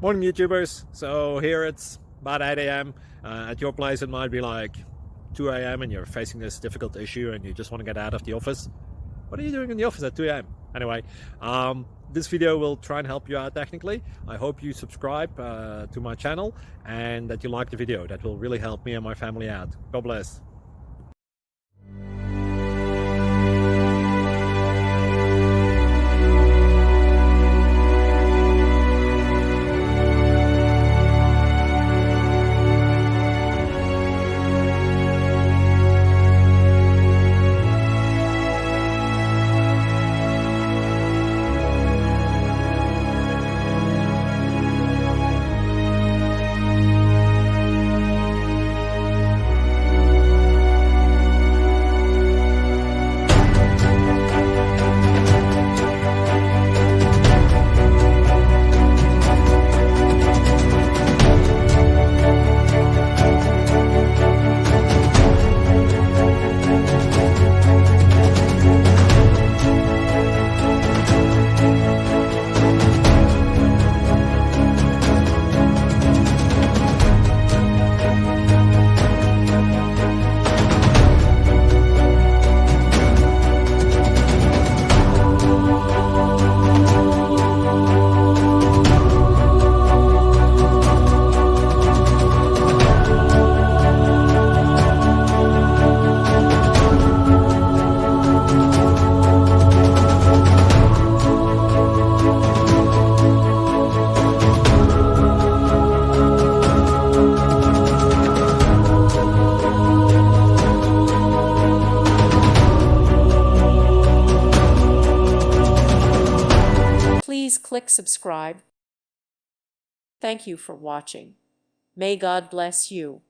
Morning YouTubers. So here it's about 8 a.m. At your place it might be like 2 a.m. and you're facing this difficult issue and you just want to get out of the office. What are you doing in the office at 2 a.m.? Anyway, this video will try and help you out technically. I hope you subscribe to my channel and that you like the video. That will really help me and my family out. God bless. Please click subscribe. Thank you for watching. May God bless you.